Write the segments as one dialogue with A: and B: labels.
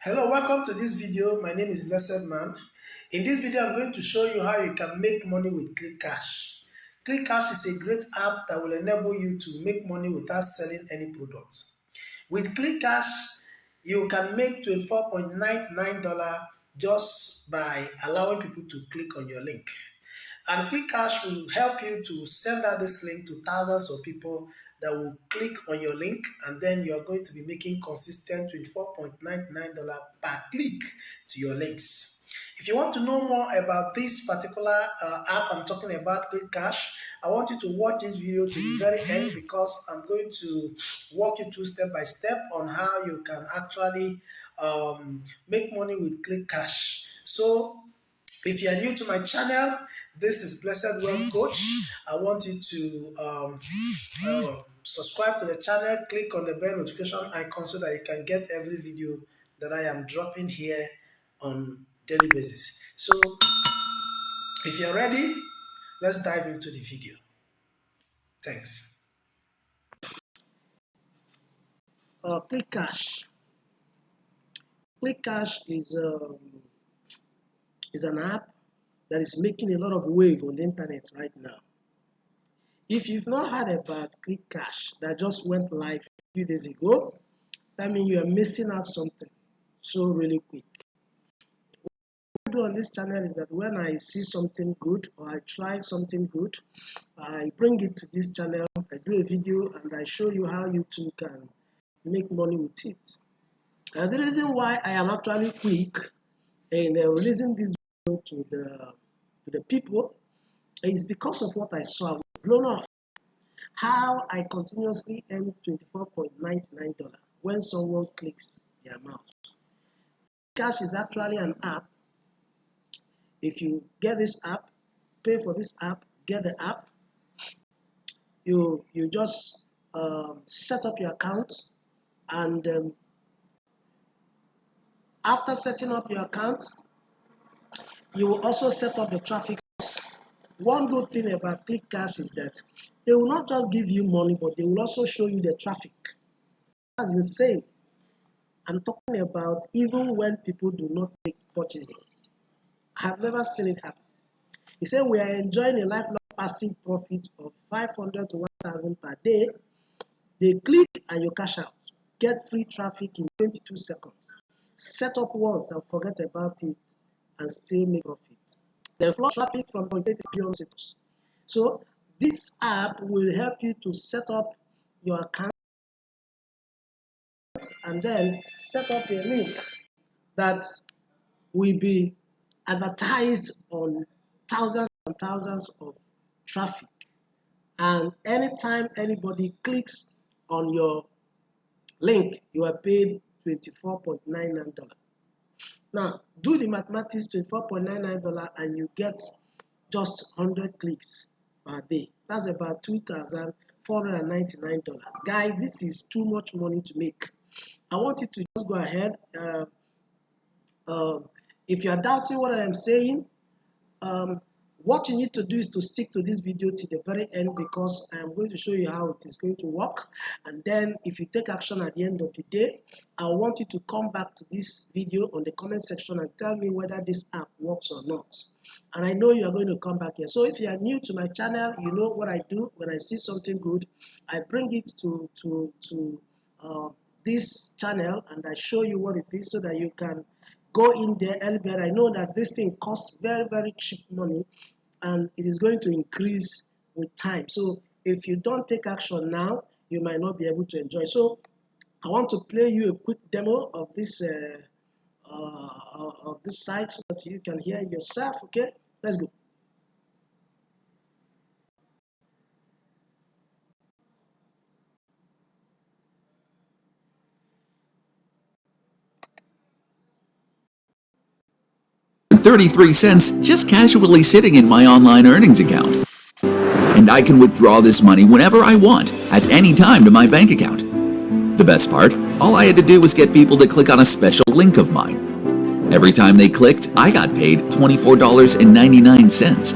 A: Hello, welcome to this video. My name is Blessed Man. In this video, I'm going to show you how you can make money with Clickcash. Clickcash is a great app that will enable you to make money without selling any products. With Clickcash, you can make $24.99 just by allowing people to click on your link. And Clickcash will help you to send out this link to thousands of people that will click on your link, and then you're going to be making consistent $24.99 per click to your links. If you want to know more about this particular app I'm talking about, Clickcash, I want you to watch this video to the very end because I'm going to walk you through step by step on how you can actually make money with Clickcash. So if you are new to my channel, this is Blessed Wealth Coach. I want you to subscribe to the channel, click on the bell notification icon so that you can get every video that I am dropping here on daily basis. So if you're ready, let's dive into the video. Thanks. Clickcash. Clickcash is an app that is making a lot of wave on the internet right now. If you've not heard about Clickcash that just went live a few days ago, that means you are missing out something so really quick. What I do on this channel is that when I see something good or I try something good, I bring it to this channel, I do a video and I show you how you too can make money with it. And the reason why I am actually quick in releasing this video to the people is because of what I saw blown off. How I continuously earn $24.99 when someone clicks their mouse. Cash is actually an app. If you get this app, pay for this app, get the app, you just set up your account, and after setting up your account, you will also set up the traffic source. One good thing about Clickcash is that they will not just give you money, but they will also show you the traffic. That's insane. I'm talking about even when people do not make purchases. I have never seen it happen. He said we are enjoying a lifelong passive profit of $500 to $1,000 per day. They click and you cash out. Get free traffic in 22 seconds. Set up once and forget about it and still make profit. Then flow traffic from beyond status. So this app will help you to set up your account and then set up a link that will be advertised on thousands and thousands of traffic. And anytime anybody clicks on your link, you are paid $24.99. Now, do the mathematics, $24.99, and you get just 100 clicks per day. That's about $2,499. Guys, this is too much money to make. I want you to just go ahead. If you are doubting what I am saying, what you need to do is to stick to this video to the very end, because I am going to show you how it is going to work. And then if you take action at the end of the day, I want you to come back to this video on the comment section and tell me whether this app works or not. And I know you are going to come back here. So if you are new to my channel, you know what I do. When I see something good, I bring it to this channel and I show you what it is so that you can go in there earlier. I know that this thing costs very, very cheap money, and it is going to increase with time. So if you don't take action now, you might not be able to enjoy. So I want to play you a quick demo of this site so that you can hear it yourself. Okay, let's go.
B: $0.33 just casually sitting in my online earnings account. And I can withdraw this money whenever I want, at any time to my bank account. The best part, all I had to do was get people to click on a special link of mine. Every time they clicked, I got paid $24.99.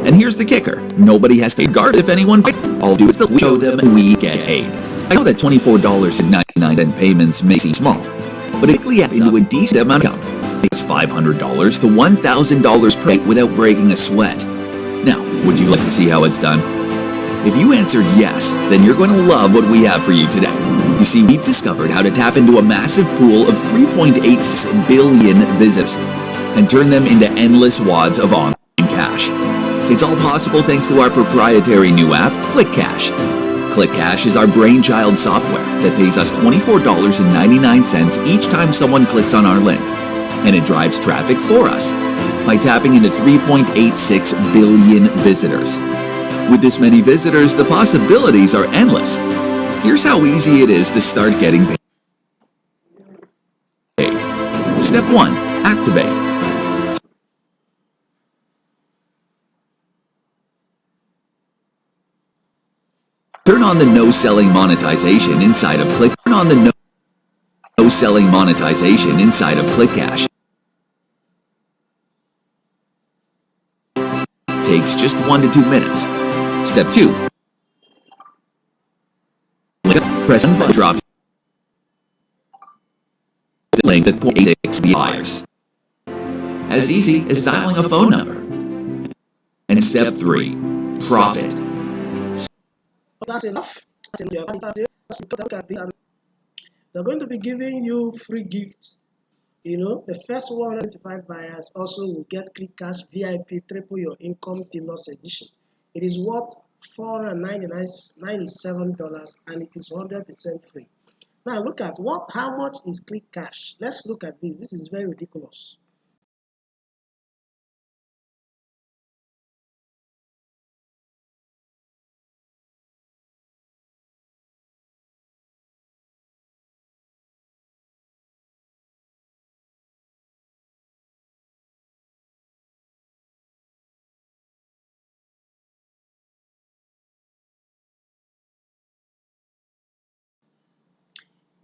B: And here's the kicker, nobody has to guard if anyone pays. All do is to show them we get paid. I know that $24.99 payments may seem small, but it quickly adds into a decent amount of income. It's $500 to $1,000 per week without breaking a sweat. Now, would you like to see how it's done? If you answered yes, then you're going to love what we have for you today. You see, we've discovered how to tap into a massive pool of 3.86 billion visitors and turn them into endless wads of online cash. It's all possible thanks to our proprietary new app, Clickcash. Clickcash is our brainchild software that pays us $24.99 each time someone clicks on our link, and it drives traffic for us by tapping into 3.86 billion visitors. With this many visitors, the possibilities are endless. Here's how easy it is to start getting paid. Step 1. Activate. Turn on the no-selling monetization inside of no-selling monetization inside of Clickcash. Takes just 1 to 2 minutes. Step 2. Press the button, drop the link that takes the buyers. As easy as dialing a phone number. And step 3. Profit.
A: That's enough. They're going to be giving you free gifts. The first 125 buyers also will get Clickcash VIP Triple Your Income Deluxe Edition. It is worth $497 and it is 100% free. Now look at how much is Clickcash. Let's look at this. This is very ridiculous.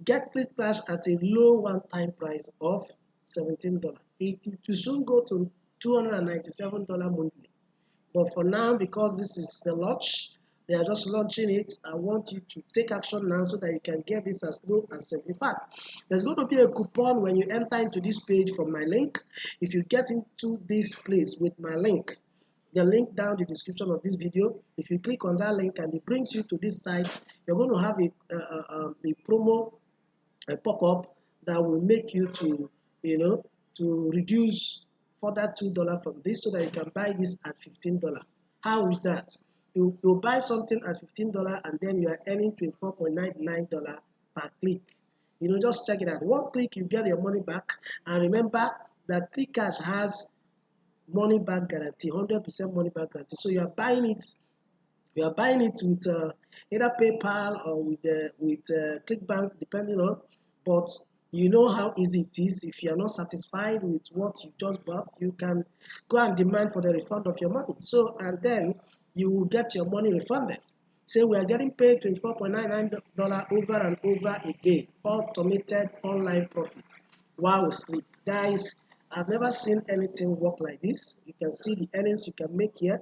A: Get Clickcash at a low one-time price of $17. It will soon go to $297 monthly. But for now, because this is the launch, they are just launching it. I want you to take action now so that you can get this as low as 70. In fact, there's going to be a coupon when you enter into this page from my link. If you get into this place with my link, the link down the description of this video, if you click on that link and it brings you to this site, you're going to have a promo, a pop-up that will make you to reduce further $2 from this so that you can buy this at $15. How is that? You buy something at $15 and then you are earning $24.99 per click. Just check it out. One click, you get your money back. And remember that Clickcash has money back guarantee, 100% money back guarantee. So you are buying it with either PayPal or with ClickBank, depending on. But you know how easy it is. If you are not satisfied with what you just bought, you can go and demand for the refund of your money. So, and then you will get your money refunded. Say we are getting paid $24.99 over and over again. Automated online profit while we sleep. Guys, I've never seen anything work like this. You can see the earnings you can make here.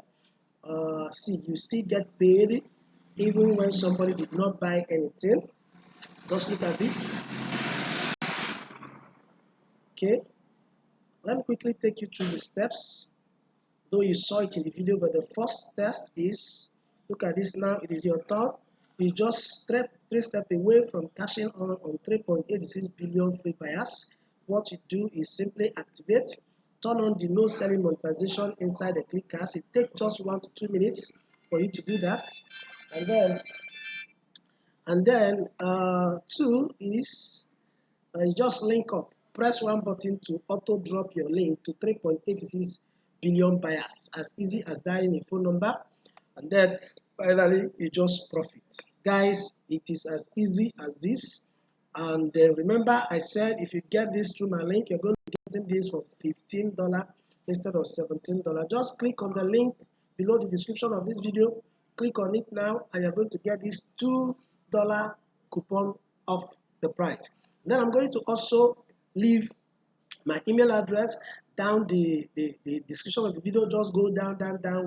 A: See, you still get paid even when somebody did not buy anything. Just look at this. Okay, let me quickly take you through the steps, though you saw it in the video. But the first test is, look at this now. It is your turn. You just three steps away from cashing on 3.86 billion free buyers. What you do is simply activate, turn on the no selling monetization inside the Clickcash. It takes just 1 to 2 minutes for you to do that. And then 2 is you just link up. Press one button to auto drop your link to 3.86 billion buyers. As easy as dialing a phone number. And then finally, you just profit. Guys, it is as easy as this. And remember, I said if you get this through my link, you're going to be getting this for $15 instead of $17. Just click on the link below the description of this video. Click on it now, and you're going to get this $2 coupon off the price. Then I'm going to also leave my email address down the description of the video. Just go down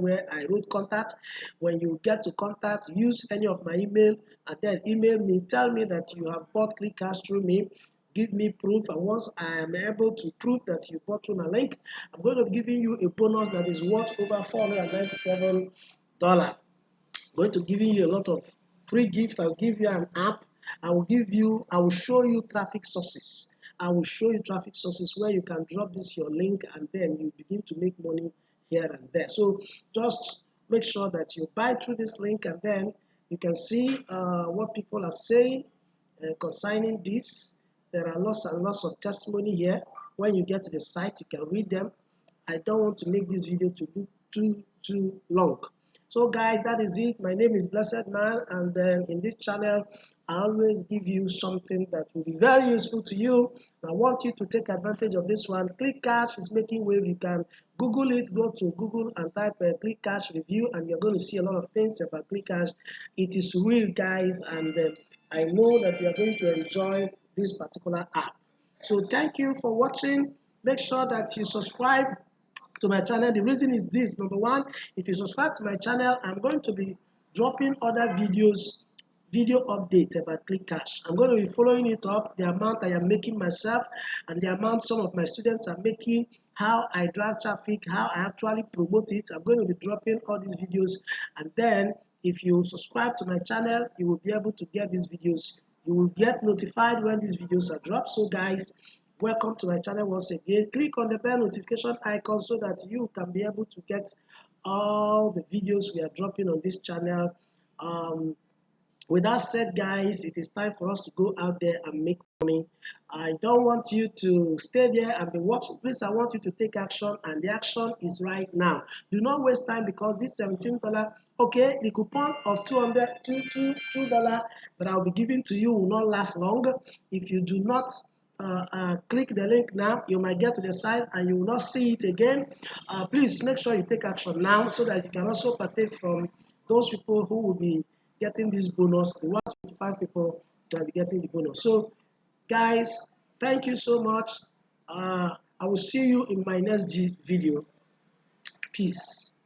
A: where I wrote contact. When you get to contact, use any of my email and then email me. Tell me that you have bought Clickcash through me. give me proof, and once I am able to prove that you bought through my link, I'm going to be giving you a bonus that is worth over $497. Going to giving you a lot of free gifts. I'll give you an app. I will show you traffic sources. I will show you traffic sources where you can drop this your link, and then you begin to make money here and there. So just make sure that you buy through this link, and then you can see what people are saying concerning this. There are lots and lots of testimony here. When you get to the site, you can read them. I don't want to make this video to be too long. So guys, that is it. My name is Blessed Man, and then in this channel I always give you something that will be very useful to you. I want you to take advantage of this one. Clickcash is making wave. You can Google it. Go to Google and type Clickcash review, and you're going to see a lot of things about Clickcash. It is real, guys, and I know that you are going to enjoy this particular app. So thank you for watching. Make sure that you subscribe to my channel. The reason is this: number one, if you subscribe to my channel, I'm going to be dropping other video update about Clickcash. I'm going to be following it up, the amount I am making myself and the amount some of my students are making, how I drive traffic, how I actually promote it. I'm going to be dropping all these videos, and then if you subscribe to my channel, you will be able to get these videos. You will get notified when these videos are dropped. So guys, welcome to my channel once again. Click on the bell notification icon so that you can be able to get all the videos we are dropping on this channel. With that said, guys, it is time for us to go out there and make money. I don't want you to stay there and be watching. Please, I want you to take action, and the action is right now. Do not waste time, because this $17, okay, the coupon of $2 that I'll be giving to you will not last long. If you do not click the link now, you might get to the site and you will not see it again. Please make sure you take action now so that you can also partake from those people who will be getting this bonus, the 125 people that will be getting the bonus. So guys, thank you so much. I will see you in my next video. Peace.